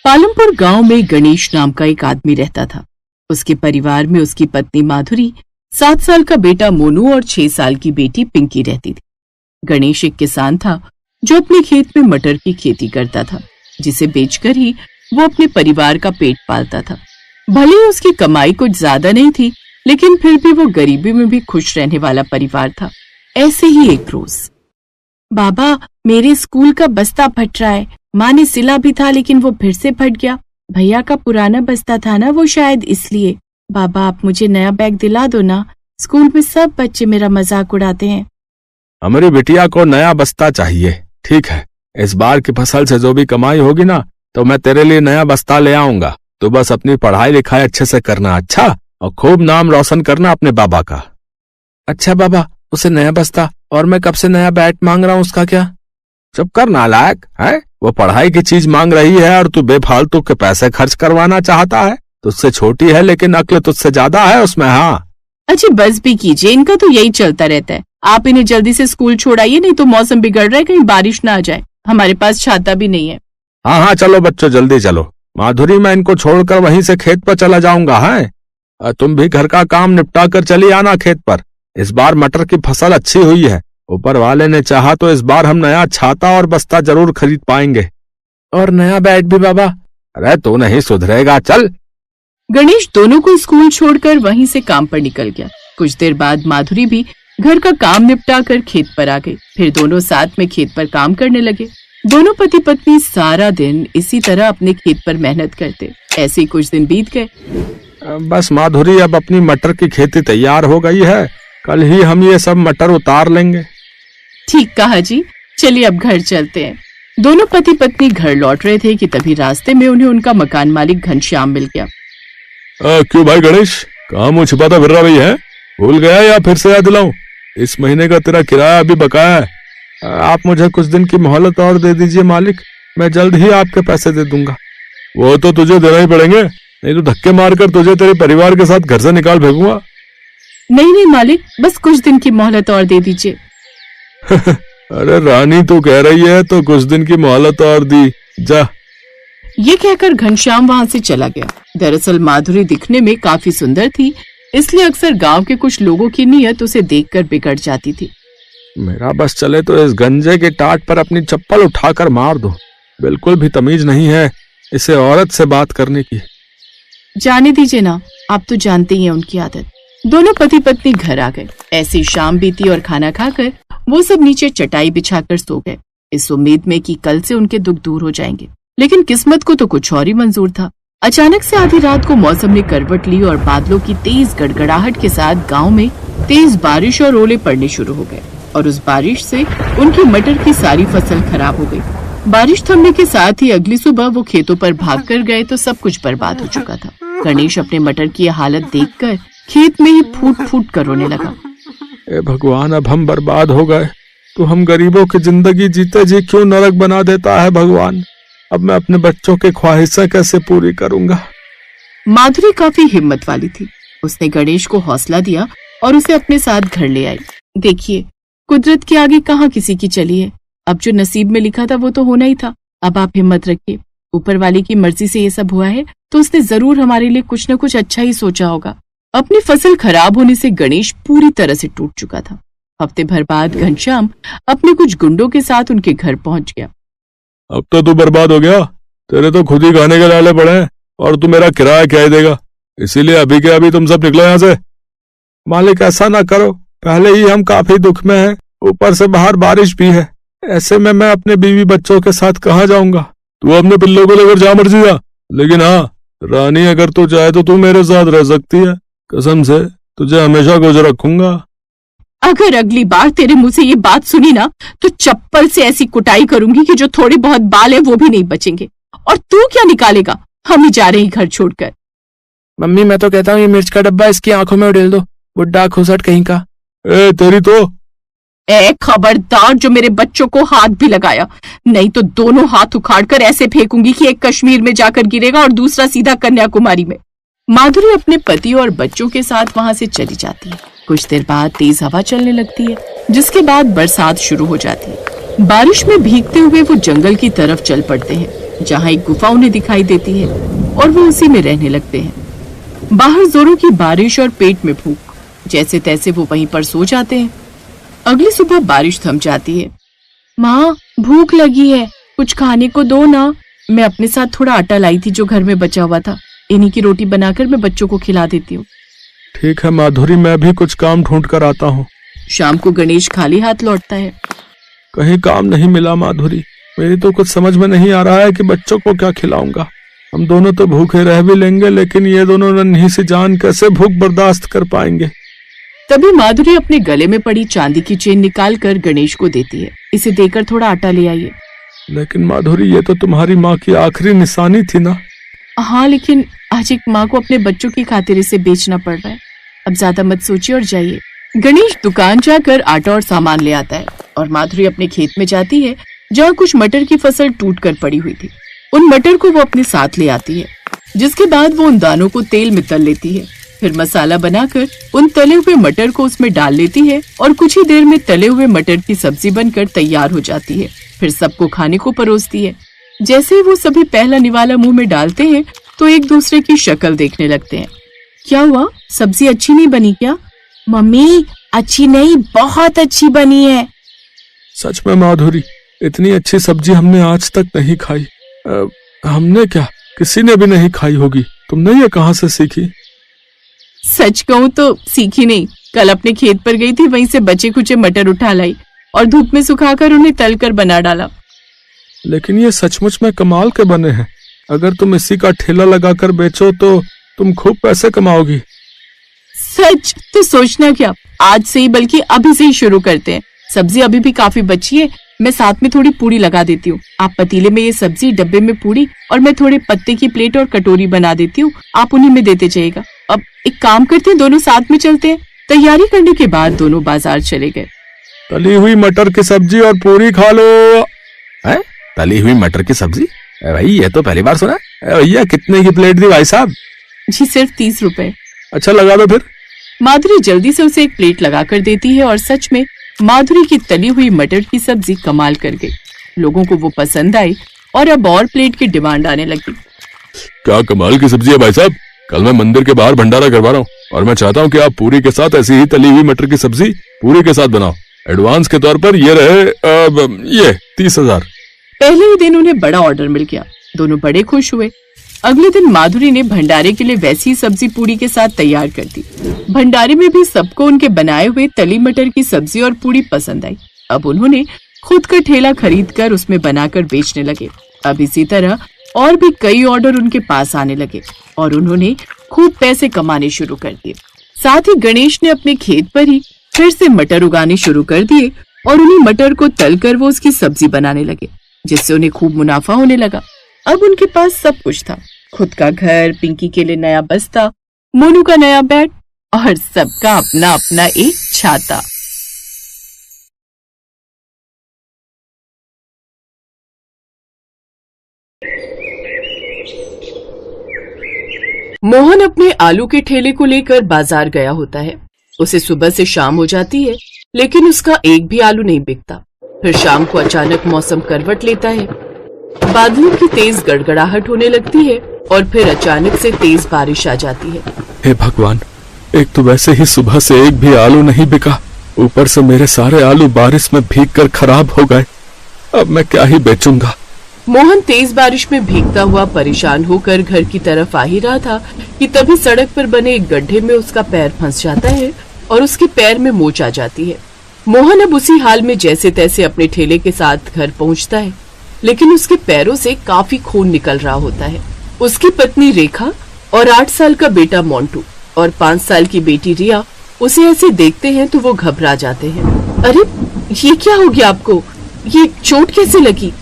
पालमपुर गांव में गणेश नाम का एक आदमी रहता था। उसके परिवार में उसकी पत्नी माधुरी, 7 साल का बेटा मोनू और 6 साल की बेटी पिंकी रहती थी। गणेश एक किसान था जो अपने खेत में मटर की खेती करता था, जिसे बेचकर ही वो अपने परिवार का पेट पालता था। भले ही उसकी कमाई कुछ ज्यादा नहीं थी, लेकिन फिर भी वो गरीबी में भी खुश रहने वाला परिवार था। ऐसे ही एक रोज, बाबा मेरे स्कूल का बस्ता फट रहा है। माँ ने सिला भी था लेकिन वो फिर से फट गया। भैया का पुराना बस्ता था ना, वो शायद इसलिए। बाबा आप मुझे नया बैग दिला दो ना, स्कूल में सब बच्चे मेरा मजाक उड़ाते हैं। हमारी बिटिया को नया बस्ता चाहिए। ठीक है, इस बार की फसल से जो भी कमाई होगी ना, तो मैं तेरे लिए नया बस्ता ले आऊंगा। तो बस अपनी पढ़ाई लिखाई अच्छे से करना, अच्छा, और खूब नाम रोशन करना अपने बाबा का। अच्छा बाबा, उसे नया बस्ता, और मैं कब से नया बैट मांग रहा हूँ, उसका क्या? चुप कर नालायक, है वो पढ़ाई की चीज मांग रही है और तू बेफालतू के पैसे खर्च करवाना चाहता है। तुझसे छोटी है लेकिन अक्ल तुझसे ज्यादा है उसमें। हाँ अच्छी बस भी कीजिए, इनका तो यही चलता रहता है। आप इन्हें जल्दी से स्कूल छोड़ाइए, नहीं तो मौसम बिगड़ रहा है, कहीं बारिश ना आ जाए। हमारे पास छाता भी नहीं है। हाँ हाँ चलो बच्चों, जल्दी चलो। माधुरी, मैं इनको छोड़कर वहीं से खेत पर चला जाऊंगा। है तुम भी घर का काम निपटा कर चली आना खेत पर। इस बार मटर की फसल अच्छी हुई है। ऊपर वाले ने चाहा तो इस बार हम नया छाता और बस्ता जरूर खरीद पाएंगे। और नया बैट भी बाबा। अरे तू नहीं सुधरेगा, चल। गणेश दोनों को स्कूल छोड़कर वहीं से काम पर निकल गया। कुछ देर बाद माधुरी भी घर का काम निपटा कर खेत पर आ गई। फिर दोनों साथ में खेत पर काम करने लगे। दोनों पति पत्नी सारा दिन इसी तरह अपने खेत पर मेहनत करते। ऐसे ही कुछ दिन बीत गए। बस माधुरी, अब अपनी मटर की खेती तैयार हो गई है। कल ही हम ये सब मटर उतार लेंगे। ठीक कहा जी, चलिए अब घर चलते हैं। दोनों पति पत्नी घर लौट रहे थे कि तभी रास्ते में उन्हें उनका मकान मालिक घनश्याम मिल गया। क्यों भाई गणेश, कहाँ मुँह छिपाता फिर रहा भाई है? भूल गया या फिर से याद दिलाऊं? इस महीने का तेरा किराया अभी बकाया है। आप मुझे कुछ दिन की मोहलत और दे दीजिए मालिक, मैं जल्द ही आपके पैसे दे दूंगा। वो तो तुझे देना ही पड़ेंगे, नहीं तो धक्के मारकर तुझे तेरे परिवार के साथ घर से निकाल फेंकूंगा। नहीं मालिक, बस कुछ दिन की मोहलत और दे दीजिए। अरे रानी तू कह रही है तो कुछ दिन की मोहलत और दी जा। ये कहकर घनश्याम वहाँ से चला गया। दरअसल माधुरी दिखने में काफी सुंदर थी, इसलिए अक्सर गांव के कुछ लोगों की नीयत उसे देखकर बिगड़ जाती थी। मेरा बस चले तो इस गंजे के टाट पर अपनी चप्पल उठाकर मार दो। बिल्कुल भी तमीज नहीं है इसे औरत से बात करने की। जाने दीजिए ना, आप तो जानते ही हैं उनकी आदत। दोनों पति पत्नी घर आ गए। ऐसी शाम बीती और खाना खाकर वो सब नीचे चटाई बिछाकर सो गए, इस उम्मीद में कि कल से उनके दुख दूर हो जाएंगे। लेकिन किस्मत को तो कुछ और ही मंजूर था। अचानक से आधी रात को मौसम ने करवट ली और बादलों की तेज गड़गड़ाहट के साथ गांव में तेज बारिश और ओले पड़ने शुरू हो गए। और उस बारिश से उनकी मटर की सारी फसल खराब हो गई। बारिश थमने के साथ ही अगली सुबह वो खेतों पर भागकर गए तो सब कुछ बर्बाद हो चुका था। गणेश अपने मटर की हालत देखकर खेत में ही फूट फूट कर रोने लगा। ए भगवान, अब हम बर्बाद हो गए। तो हम गरीबों की जिंदगी जीते जी क्यों नरक बना देता है भगवान। अब मैं अपने बच्चों की ख्वाहिशें कैसे पूरी करूंगा। माधुरी काफी हिम्मत वाली थी। उसने गणेश को हौसला दिया और उसे अपने साथ घर ले आई। देखिए, कुदरत के आगे कहाँ किसी की चली है। अब जो नसीब में लिखा था वो तो होना ही था। अब आप हिम्मत रखिए, ऊपर वाले की मर्जी से ये सब हुआ है तो उसने जरूर हमारे लिए कुछ न कुछ अच्छा ही सोचा होगा। अपनी फसल खराब होने से गणेश पूरी तरह से टूट चुका था। हफ्ते भर बाद घनश्याम अपने कुछ गुंडों के साथ उनके घर पहुंच गया। अब तो तू बर्बाद हो गया। तेरे तो खुद ही खाने के लाले पड़े हैं और तू मेरा किराया क्या ही देगा। इसीलिए अभी के अभी तुम सब निकलो यहाँ से। मालिक ऐसा ना करो, पहले ही हम काफी दुख में हैं, ऊपर से बाहर बारिश भी है। ऐसे में मैं अपने बीवी बच्चों के साथ कहाँ जाऊंगा। तू अपने पिल्लों को लेकर जा मर्जी जा, लेकिन हाँ रानी, अगर तू चाहे तो तू मेरे साथ रह सकती है। कसम से तुझे हमेशा गुज रखूंगा। अगर अगली बार तेरे मुंह से ये बात सुनी ना तो चप्पल से ऐसी कुटाई करूंगी कि जो थोड़े बहुत बाल है वो भी नहीं बचेंगे। और तू क्या निकालेगा, हम ही जा रहे हैं घर छोड़कर। मम्मी मैं तो कहता हूँ ये मिर्च का डब्बा इसकी आंखों में उड़ेल दो, बुड्ढा खुसट कहीं का। तेरी तो खबरदार जो मेरे बच्चों को हाथ भी लगाया, नहीं तो दोनों हाथ उखाड़कर ऐसे फेंकूंगी कि एक कश्मीर में जाकर गिरेगा और दूसरा सीधा कन्याकुमारी में। माधुरी अपने पति और बच्चों के साथ वहां से चली जाती है। कुछ देर बाद तेज हवा चलने लगती है, जिसके बाद बरसात शुरू हो जाती है। बारिश में भीगते हुए वो जंगल की तरफ चल पड़ते हैं। जहाँ एक गुफा उन्हें दिखाई देती है और वो उसी में रहने लगते हैं। बाहर जोरों की बारिश और पेट में भूख, जैसे तैसे वो वहीं पर सो जाते हैं। अगली सुबह बारिश थम जाती है। माँ, भूख लगी है, कुछ खाने को दो ना। मैं अपने साथ थोड़ा आटा लाई थी जो घर में बचा हुआ था, इन्हीं की रोटी बनाकर मैं बच्चों को खिला देती हूँ। ठीक है माधुरी, मैं भी कुछ काम ढूंढ कर आता हूँ। शाम को गणेश खाली हाथ लौटता है। कहीं काम नहीं मिला माधुरी, मेरी तो कुछ समझ में नहीं आ रहा है कि बच्चों को क्या खिलाऊंगा। हम दोनों तो भूखे रह भी लेंगे, लेकिन ये दोनों नन्ही सी जान कैसे भूख बर्दाश्त कर पाएंगे। तभी माधुरी अपने गले में पड़ी चांदी की चेन निकाल कर गणेश को देती है। इसे देकर थोड़ा आटा ले आइए। लेकिन माधुरी, ये तो तुम्हारी माँ की आखिरी निशानी थी ना। हाँ, लेकिन आज एक माँ को अपने बच्चों की खातिर इसे बेचना पड़ रहा है। अब ज्यादा मत सोचिए और जाइए। गणेश दुकान जाकर आटा और सामान ले आता है और माधुरी अपने खेत में जाती है जहाँ कुछ मटर की फसल टूट कर पड़ी हुई थी। उन मटर को वो अपने साथ ले आती है, जिसके बाद वो उन दानों को तेल में तल लेती है। फिर मसाला बनाकर उन तले हुए मटर को उसमें डाल लेती है और कुछ ही देर में तले हुए मटर की सब्जी बनकर तैयार हो जाती है। फिर सबको खाने को परोसती है। जैसे ही वो सभी पहला निवाला मुंह में डालते हैं तो एक दूसरे की शक्ल देखने लगते हैं। क्या हुआ, सब्जी अच्छी नहीं बनी क्या? मम्मी, अच्छी नहीं, बहुत अच्छी बनी है। सच में माधुरी, इतनी अच्छी सब्जी हमने आज तक नहीं खाई। हमने क्या, किसी ने भी नहीं खाई होगी। तुमने ये कहाँ से सीखी? सच कहूँ तो सीखी नहीं, कल अपने खेत पर गई थी, वहीं से बचे खुचे मटर उठा लाई और धूप में सुखाकर उन्हें तलकर बना डाला। लेकिन ये सचमुच में कमाल के बने हैं। अगर तुम इसी का ठेला लगाकर बेचो तो तुम खूब पैसे कमाओगी। सच तो सोचना क्या, आज से ही बल्कि अभी से ही शुरू करते हैं। सब्जी अभी भी काफी बची है, मैं साथ में थोड़ी पूड़ी लगा देती हूँ। आप पतीले में ये सब्जी, डब्बे में पूड़ी और मैं थोड़े पत्ते की प्लेट और कटोरी बना देती हूँ, आप उन्हीं में देते जाइएगा। अब एक काम करते हैं, दोनों साथ में चलते हैं। तैयारी करने के बाद दोनों बाजार चले गए। तली हुई मटर की सब्जी और पूरी खा लो। है? तली हुई मटर की सब्जी? भाई ये तो पहली बार सुना। भैया कितने की प्लेट दी भाई साहब? जी सिर्फ 30 रुपए। अच्छा लगा दो फिर। माधुरी जल्दी से उसे एक प्लेट लगा कर देती है और सच में माधुरी की तली हुई मटर की सब्जी कमाल कर गई। लोगों को वो पसंद आई और अब और प्लेट की डिमांड आने लगी। क्या कमाल की सब्जी है भाई साहब। कल मैं मंदिर के बाहर भंडारा करवा रहा हूँ और मैं चाहता हूँ कि आप पूरी के साथ ऐसी ही तली हुई मटर की सब्जी पूरी के साथ बनाओ। एडवांस के तौर पर ये रहे ये 30,000। पहले ही दिन उन्हें बड़ा ऑर्डर मिल गया। दोनों बड़े खुश हुए। अगले दिन माधुरी ने भंडारे के लिए वैसी ही सब्जी पूरी के साथ तैयार कर दी। भंडारे में भी सबको उनके बनाए हुए तली मटर की सब्जी और पूरी पसंद आई। अब उन्होंने खुद का ठेला खरीद कर उसमें बनाकर बेचने लगे। अब इसी तरह और भी कई ऑर्डर उनके पास आने लगे और उन्होंने खूब पैसे कमाने शुरू कर दिए। साथ ही गणेश ने अपने खेत पर ही फिर से मटर उगाने शुरू कर दिए और उन्हीं मटर को तलकर वो उसकी सब्जी बनाने लगे, जिससे उन्हें खूब मुनाफा होने लगा। अब उनके पास सब कुछ था, खुद का घर, पिंकी के लिए नया बस्ता, मोनू का नया बैट और सबका अपना अपना एक छाता। मोहन अपने आलू के ठेले को लेकर बाजार गया होता है। उसे सुबह से शाम हो जाती है, लेकिन उसका एक भी आलू नहीं बिकता। फिर शाम को अचानक मौसम करवट लेता है। बादलों की तेज गड़गड़ाहट होने लगती है और फिर अचानक से तेज बारिश आ जाती है। हे भगवान, एक तो वैसे ही सुबह से एक भी आलू नहीं बिका, ऊपर से मेरे सारे आलू बारिश में भीगकर खराब हो गए। अब मैं क्या ही बेचूंगा। मोहन तेज बारिश में भीगता हुआ परेशान होकर घर की तरफ आ ही रहा था कि तभी सड़क पर बने एक गड्ढे में उसका पैर फंस जाता है और उसके पैर में मोच आ जाती है। मोहन अब उसी हाल में जैसे तैसे अपने ठेले के साथ घर पहुंचता है, लेकिन उसके पैरों से काफी खून निकल रहा होता है। उसकी पत्नी रेखा और 8 साल का बेटा मोंटू और 5 साल की बेटी रिया उसे ऐसे देखते हैं तो वो घबरा जाते हैं। अरे ये क्या हो गया आपको? ये चोट कैसे लगी?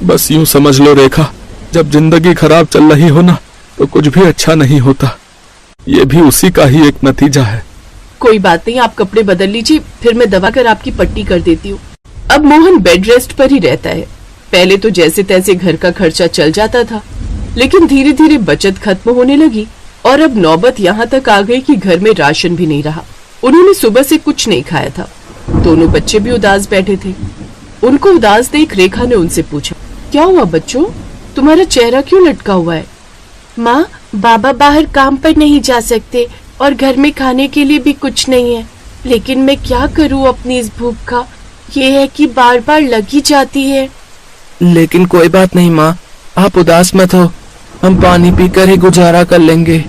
बस यूं समझ लो रेखा, जब जिंदगी खराब चल रही हो ना तो कुछ भी अच्छा नहीं होता। ये भी उसी का ही एक नतीजा है। कोई बात नहीं, आप कपड़े बदल लीजिए, फिर मैं दवा कर आपकी पट्टी कर देती हूँ। अब मोहन बेड रेस्ट पर ही रहता है। पहले तो जैसे तैसे घर का खर्चा चल जाता था, लेकिन धीरे धीरे बचत खत्म होने लगी और अब नौबत यहाँ तक आ गई कि घर में राशन भी नहीं रहा। उन्होंने सुबह से कुछ नहीं खाया था। दोनों बच्चे भी उदास बैठे थे। उनको उदास देख रेखा ने उनसे पूछा, क्या हुआ बच्चों? तुम्हारा चेहरा क्यों लटका हुआ है? माँ, बाबा बाहर काम पर नहीं जा सकते और घर में खाने के लिए भी कुछ नहीं है, लेकिन मैं क्या करूँ अपनी इस भूख का? ये है कि बार बार लग ही जाती है। लेकिन कोई बात नहीं माँ, आप उदास मत हो, हम पानी पीकर ही गुजारा कर लेंगे।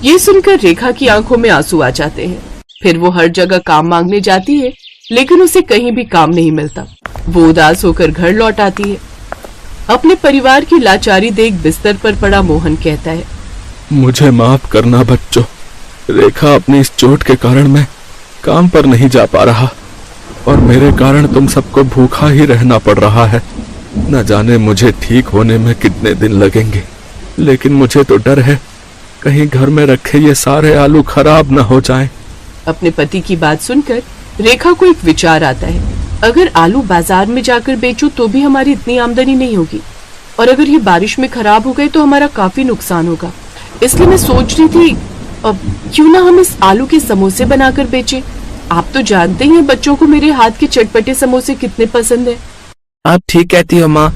ये सुनकर रेखा की आंखों में आंसू आ जाते हैं। फिर वो हर जगह काम मांगने जाती है, लेकिन उसे कहीं भी काम नहीं मिलता। वो उदास होकर घर लौट आती है। अपने परिवार की लाचारी देख बिस्तर पर पड़ा मोहन कहता है, मुझे माफ करना बच्चों, रेखा अपनी इस चोट के कारण मैं काम पर नहीं जा पा रहा और मेरे कारण तुम सबको भूखा ही रहना पड़ रहा है। न जाने मुझे ठीक होने में कितने दिन लगेंगे, लेकिन मुझे तो डर है कहीं घर में रखे ये सारे आलू खराब न हो जाएं। अपने पति की बात सुनकर रेखा को एक विचार आता है, अगर आलू बाजार में जाकर बेचूं तो भी हमारी इतनी आमदनी नहीं होगी, और अगर ये बारिश में खराब हो गए तो हमारा काफी नुकसान होगा। इसलिए मैं सोच रही थी, अब क्यों ना हम इस आलू के समोसे बनाकर बेचें। आप तो जानते ही हैं बच्चों को मेरे हाथ के चटपटे समोसे कितने पसंद है। आप ठीक कहती हो माँ।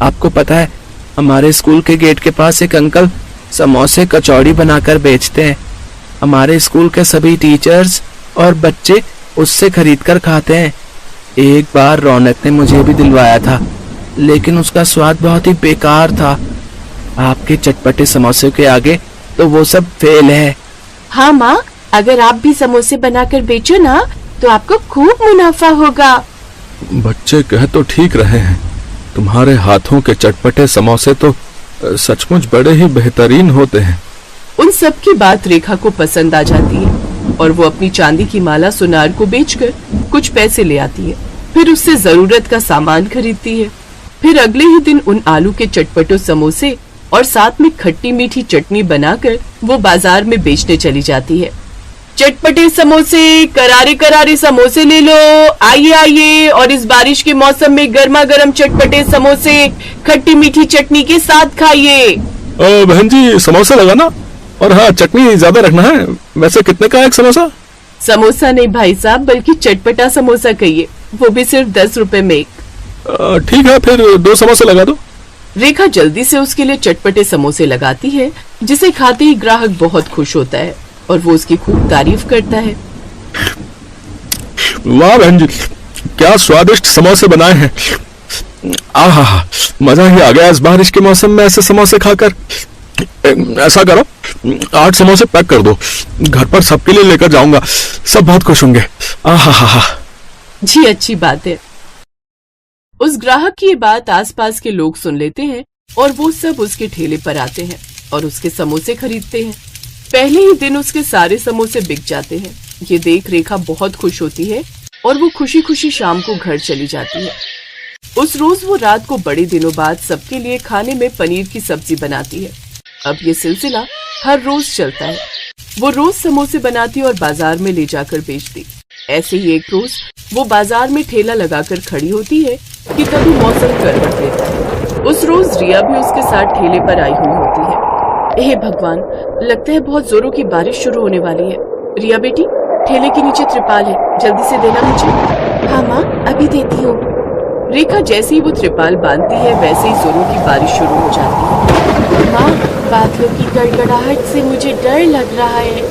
आपको पता है, हमारे स्कूल के गेट के पास एक अंकल समोसे कचौड़ी बनाकर बेचते हैं। हमारे स्कूल के सभी टीचर्स और बच्चे उससे खरीदकर खाते हैं। एक बार रौनक ने मुझे भी दिलवाया था, लेकिन उसका स्वाद बहुत ही बेकार था। आपके चटपटे समोसे के आगे तो वो सब फेल है। हाँ माँ, अगर आप भी समोसे बनाकर बेचो ना तो आपको खूब मुनाफा होगा। बच्चे कह तो ठीक रहे हैं, तुम्हारे हाथों के चटपटे समोसे तो सचमुच बड़े ही बेहतरीन होते हैं। उन सब की बात रेखा को पसंद आ जाती है और वो अपनी चांदी की माला सुनार को बेचकर कुछ पैसे ले आती है। फिर उससे जरूरत का सामान खरीदती है। फिर अगले ही दिन उन आलू के चटपटों समोसे और साथ में खट्टी मीठी चटनी बनाकर वो बाजार में बेचने चली जाती है। चटपटे समोसे, करारे करारे समोसे ले लो, आइए आइए, और इस बारिश के मौसम में गर्मा गर्म चटपटे समोसे खट्टी मीठी चटनी के साथ खाइए। बहन जी, समोसा लगाना, और हाँ, चटनी ज्यादा रखना है। वैसे कितने का है एक समोसा? समोसा नहीं भाई साहब, बल्कि चटपटा समोसा कहिए, वो भी सिर्फ 10 रुपए में एक। ठीक है, फिर 2 समोसे लगा दो। रेखा जल्दी से उसके लिए चटपटे समोसे लगाती है, जिसे खाते ही ग्राहक बहुत खुश होता है और वो उसकी खूब तारीफ करता है। वाह बहन जी, क्या स्वादिष्ट समोसे बनाए हैं। आहा, मजा ही आ गया इस बारिश के मौसम में ऐसे समोसे खाकर। ऐसा करो, 8 समोसे पैक कर दो, घर पर सबके लिए लेकर जाऊंगा, सब बहुत खुश होंगे। आहा। जी अच्छी बात है। उस ग्राहक की ये बात आसपास के लोग सुन लेते हैं और वो सब उसके ठेले पर आते हैं और उसके समोसे खरीदते हैं। पहले ही दिन उसके सारे समोसे बिक जाते हैं। ये देख रेखा बहुत खुश होती है और वो खुशी खुशी शाम को घर चली जाती है। उस रोज वो रात को बड़े दिनों बाद सबके लिए खाने में पनीर की सब्जी बनाती है। अब ये सिलसिला हर रोज चलता है। वो रोज समोसे बनाती और बाजार में ले जाकर बेचती। ऐसे ही एक रोज वो बाजार में ठेला लगाकर खड़ी होती है कि तभी मौसम करवट लेता है। उस रोज रिया भी उसके साथ ठेले पर आई हुई होती है। हे भगवान, लगता है बहुत जोरों की बारिश शुरू होने वाली है। रिया बेटी, ठेले के नीचे त्रिपाल है, जल्दी से देना मुझे। हाँ माँ, अभी देती हूँ। रेखा जैसे ही वो त्रिपाल बांधती है वैसे ही जोरों की बारिश शुरू हो जाती है। माँ, बादलों की गड़गड़ाहट से मुझे डर लग रहा है।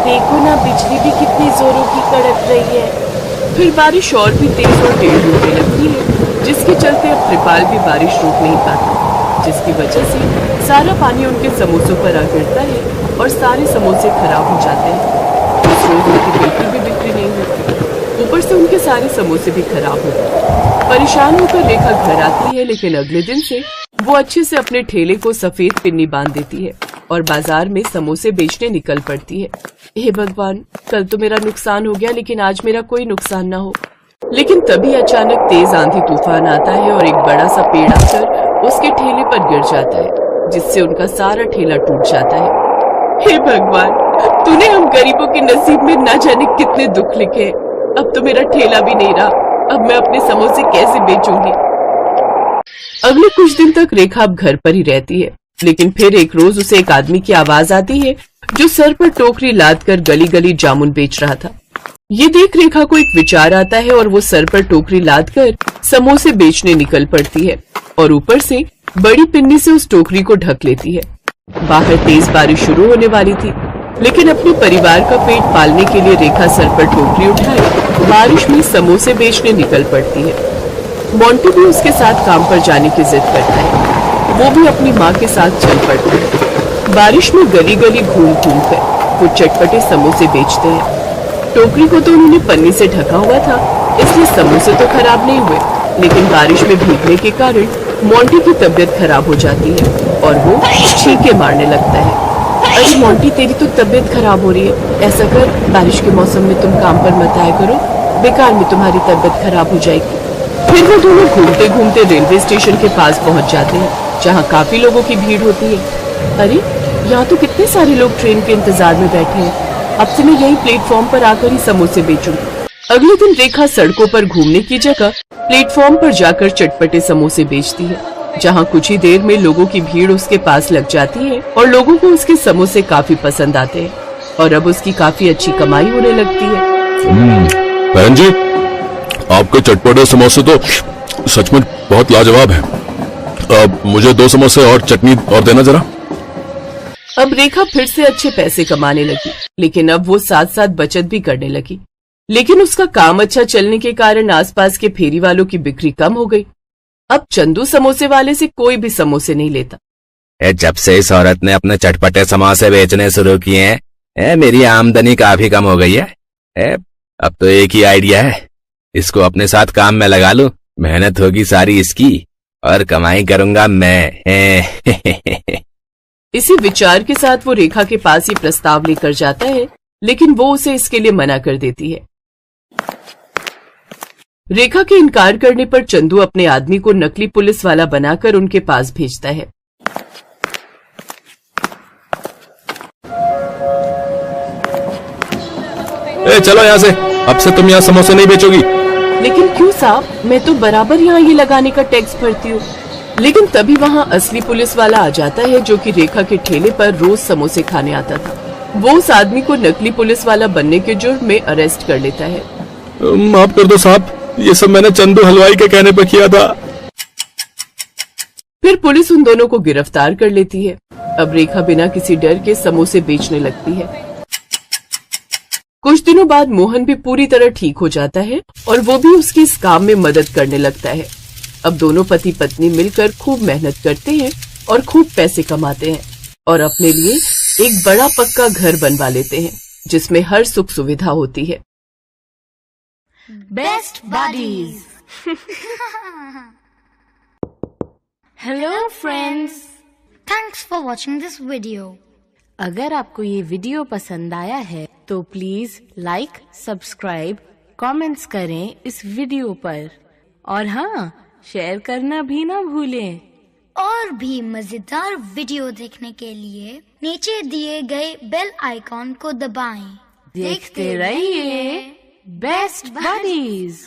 देखो ना, बिजली भी कितनी जोरों की कड़क रही है। फिर बारिश और भी तेज और टेढ़ी होने लगती है, जिसके चलते अब त्रिपाल भी बारिश रोक नहीं पाता, जिसकी वजह से सारा पानी उनके समोसों पर आ गिरता है और सारे समोसे खराब हो जाते हैं। उस रोज उनकी बिल्कुल भी बिक्री नहीं होती, ऊपर से उनके सारे समोसे भी खराब हो गए। परेशान होकर रेखा घर आती है, लेकिन अगले दिन से वो अच्छे से अपने ठेले को सफेद पिन्नी बांध देती है और बाजार में समोसे बेचने निकल पड़ती है। हे भगवान, कल तो मेरा नुकसान हो गया, लेकिन आज मेरा कोई नुकसान ना हो। लेकिन तभी अचानक तेज आंधी तूफान आता है और एक बड़ा सा पेड़ आकर उसके ठेले पर गिर जाता है, जिससे उनका सारा ठेला टूट जाता है। हे भगवान, तूने हम गरीबों के नसीब में ना जाने कितने दुख लिखे। अब तो मेरा ठेला भी नहीं रहा, अब मैं अपने समोसे कैसे बेचूंगी। अगले कुछ दिन तक रेखा अब घर पर ही रहती है, लेकिन फिर एक रोज उसे एक आदमी की आवाज आती है जो सर पर टोकरी लाद कर गली गली जामुन बेच रहा था। ये देख रेखा को एक विचार आता है और वो सर पर टोकरी लाद कर समोसे बेचने निकल पड़ती है और ऊपर से बड़ी पिन्नी से उस टोकरी को ढक लेती है। बाहर तेज बारिश शुरू होने वाली थी, लेकिन अपने परिवार का पेट पालने के लिए रेखा सर पर टोकरी उठाए बारिश में समोसे बेचने निकल पड़ती है। मोंटी भी उसके साथ काम पर जाने की जिद करता है। वो भी अपनी माँ के साथ चल पड़ता है। बारिश में गली गली घूम घूम कर वो चटपटे समोसे बेचते हैं। टोकरी को तो उन्होंने पन्नी से ढका हुआ था, इसलिए समोसे तो खराब नहीं हुए, लेकिन बारिश में भीगने के कारण मोंटी की तबीयत खराब हो जाती है और वो छींके मारने लगता है। अरे मोंटी, तेरी तो तबीयत खराब हो रही है। ऐसा कर, बारिश के मौसम में तुम काम पर मत आया करो, बेकार में तुम्हारी तबीयत खराब हो जाएगी। फिर वो दोनों घूमते घूमते रेलवे स्टेशन के पास पहुंच जाते हैं, जहां काफी लोगों की भीड़ होती है। अरे, यहाँ तो कितने सारे लोग ट्रेन के इंतजार में बैठे हैं। अब से मैं यही प्लेटफॉर्म पर आकर ही समोसे बेचूंगी। अगले दिन रेखा सड़कों पर घूमने की जगह प्लेटफॉर्म पर जाकर चटपटे समोसे बेचती है, जहाँ कुछ ही देर में लोगों की भीड़ उसके पास लग जाती है और लोगों को उसके समोसे काफी पसंद आते हैं और अब उसकी काफी अच्छी कमाई होने लगती है। बहन जी, आपके चटपटे समोसे तो सचमुच बहुत लाजवाब है। अब मुझे 2 समोसे और चटनी और देना जरा। अब रेखा फिर से अच्छे पैसे कमाने लगी, लेकिन अब वो साथ साथ बचत भी करने लगी। लेकिन उसका काम अच्छा चलने के कारण आसपास के फेरी वालों की बिक्री कम हो गई। अब चंदू समोसे वाले से कोई भी समोसे नहीं लेता। जब से इस औरत ने अपने चटपटे समोसे बेचने शुरू किए हैं, मेरी आमदनी काफी कम हो गई है। अब तो एक ही आइडिया है, इसको अपने साथ काम में लगा लूं। मेहनत होगी सारी इसकी और कमाई करूंगा मैं। इसी विचार के साथ वो रेखा के पास ये प्रस्ताव लेकर जाता है, लेकिन वो उसे इसके लिए मना कर देती है। रेखा के इनकार करने पर चंदू अपने आदमी को नकली पुलिस वाला बनाकर उनके पास भेजता है। चलो यहाँ से, अब से तुम यहाँ समोसे नहीं बेचोगी। लेकिन क्यों साहब, मैं तो बराबर यहाँ ये लगाने का टैक्स भरती हूँ। लेकिन तभी वहाँ असली पुलिस वाला आ जाता है, जो कि रेखा के ठेले पर रोज समोसे खाने आता था। वो उस आदमी को नकली पुलिस वाला बनने के जुर्म में अरेस्ट कर लेता है। माफ कर दो साहब, ये सब मैंने चंदू हलवाई के कहने पर किया था। फिर पुलिस उन दोनों को गिरफ्तार कर लेती है। अब रेखा बिना किसी डर के समोसे बेचने लगती है। कुछ दिनों बाद मोहन भी पूरी तरह ठीक हो जाता है और वो भी उसकी इस काम में मदद करने लगता है। अब दोनों पति पत्नी मिलकर खूब मेहनत करते हैं और खूब पैसे कमाते हैं और अपने लिए एक बड़ा पक्का घर बनवा लेते हैं, जिसमें हर सुख सुविधा होती है। Best buddies. Hello friends, thanks for watching this video. अगर आपको ये वीडियो पसंद आया है तो प्लीज लाइक, सब्सक्राइब, कमेंट्स करें इस वीडियो पर और हाँ, शेयर करना भी ना भूलें। और भी मजेदार वीडियो देखने के लिए नीचे दिए गए बेल आइकॉन को दबाएं। देखते रहिए बेस्ट बडीज।